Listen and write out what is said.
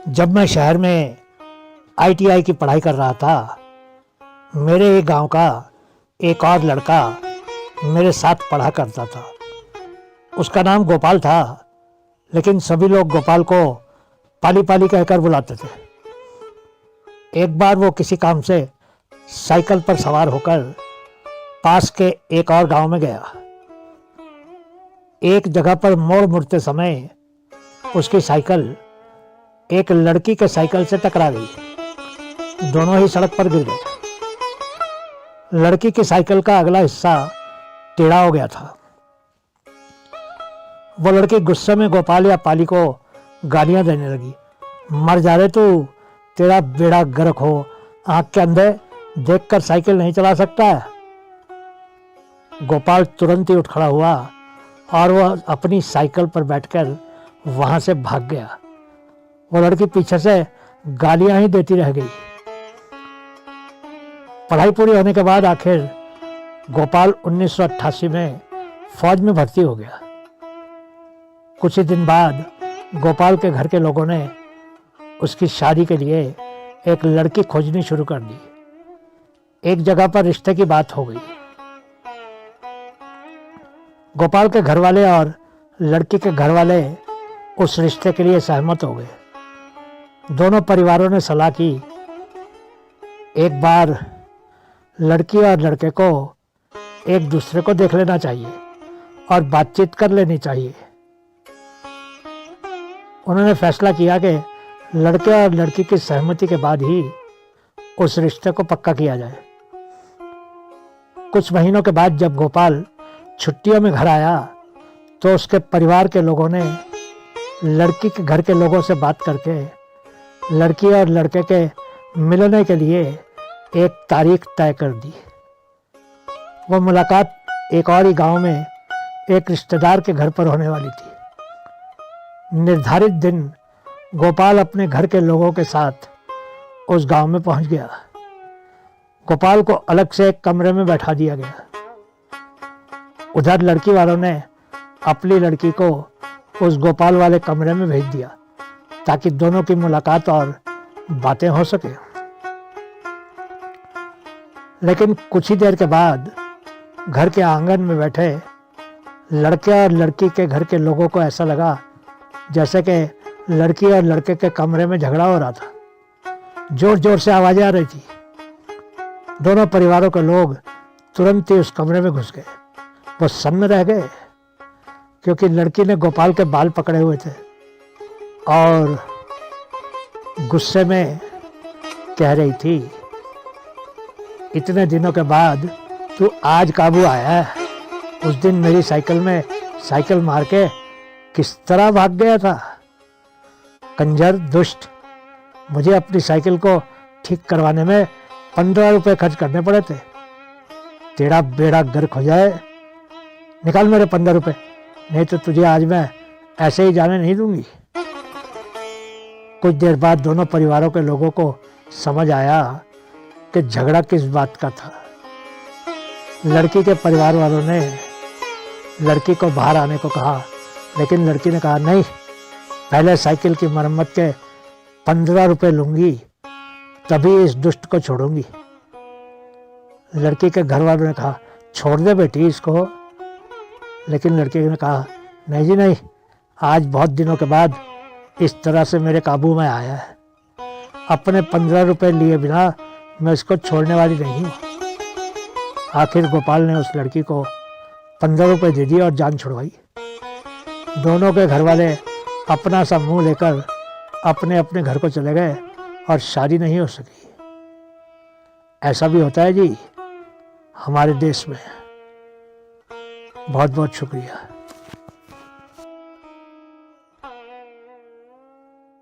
जब मैं शहर में आईटीआई की पढ़ाई कर रहा था, मेरे ही गांव का एक और लड़का मेरे साथ पढ़ा करता था। उसका नाम गोपाल था, लेकिन सभी लोग गोपाल को पाली पाली कहकर बुलाते थे। एक बार वो किसी काम से साइकिल पर सवार होकर पास के एक और गांव में गया। एक जगह पर मोड़ मुड़ते समय उसकी साइकिल एक लड़की के साइकिल से टकरा गई। दोनों ही सड़क पर गिर गए। लड़की की साइकिल का अगला हिस्सा टेढ़ा हो गया था। वो लड़की गुस्से में गोपाल या पाली को गालियां देने लगी। मर जा रे तू, तेरा बेड़ा गर्क हो, आंख के अंधे देखकर साइकिल नहीं चला सकता है। गोपाल तुरंत ही उठ खड़ा हुआ और वह अपनी साइकिल पर बैठकर वहां से भाग गया। वो लड़की पीछे से गालियां ही देती रह गई। पढ़ाई पूरी होने के बाद आखिर गोपाल 1988 में फौज में भर्ती हो गया। कुछ ही दिन बाद गोपाल के घर के लोगों ने उसकी शादी के लिए एक लड़की खोजनी शुरू कर दी। एक जगह पर रिश्ते की बात हो गई। गोपाल के घर वाले और लड़की के घर वाले उस रिश्ते के लिए सहमत हो गए। दोनों परिवारों ने सलाह की, एक बार लड़की और लड़के को एक दूसरे को देख लेना चाहिए और बातचीत कर लेनी चाहिए। उन्होंने फैसला किया कि लड़के और लड़की की सहमति के बाद ही उस रिश्ते को पक्का किया जाए। कुछ महीनों के बाद जब गोपाल छुट्टियों में घर आया तो उसके परिवार के लोगों ने लड़की के घर के लोगों से बात करके लड़की और लड़के के मिलने के लिए एक तारीख तय कर दी। वो मुलाकात एक और ही गांव में एक रिश्तेदार के घर पर होने वाली थी। निर्धारित दिन गोपाल अपने घर के लोगों के साथ उस गांव में पहुंच गया। गोपाल को अलग से एक कमरे में बैठा दिया गया। उधर लड़की वालों ने अपनी लड़की को उस गोपाल वाले कमरे में भेज दिया ताकि दोनों की मुलाकात और बातें हो सके। लेकिन कुछ ही देर के बाद घर के आंगन में बैठे लड़के और लड़की के घर के लोगों को ऐसा लगा जैसे कि लड़की और लड़के के कमरे में झगड़ा हो रहा था। जोर जोर से आवाजें आ रही थी। दोनों परिवारों के लोग तुरंत ही उस कमरे में घुस गए। वो सन्न रह गए क्योंकि लड़की ने गोपाल के बाल पकड़े हुए थे और गुस्से में कह रही थी, इतने दिनों के बाद तू आज काबू आया है। उस दिन मेरी साइकिल में साइकिल मार के किस तरह भाग गया था। कंजर दुष्ट, मुझे अपनी साइकिल को ठीक करवाने में 15 रुपए खर्च करने पड़े थे। तेरा बेड़ा गर्क हो जाए, निकाल मेरे 15 रुपए, नहीं तो तुझे आज मैं ऐसे ही जाने नहीं दूंगी। कुछ देर बाद दोनों परिवारों के लोगों को समझ आया कि झगड़ा किस बात का था। लड़की के परिवार वालों ने लड़की को बाहर आने को कहा, लेकिन लड़की ने कहा नहीं, पहले साइकिल की मरम्मत के 15 रुपए लूंगी, तभी इस दुष्ट को छोड़ूंगी। लड़की के घर वालों ने कहा, छोड़ दे बेटी इसको। लेकिन लड़के ने कहा, नहीं जी नहीं, आज बहुत दिनों के बाद इस तरह से मेरे काबू में आया है। अपने 15 रुपए लिए बिना मैं इसको छोड़ने वाली नहीं हूँ। आखिर गोपाल ने उस लड़की को 15 रुपए दे दिए और जान छुड़वाई। दोनों के घर वाले अपना सा मुंह लेकर अपने अपने घर को चले गए और शादी नहीं हो सकी। ऐसा भी होता है जी हमारे देश में। बहुत बहुत शुक्रिया।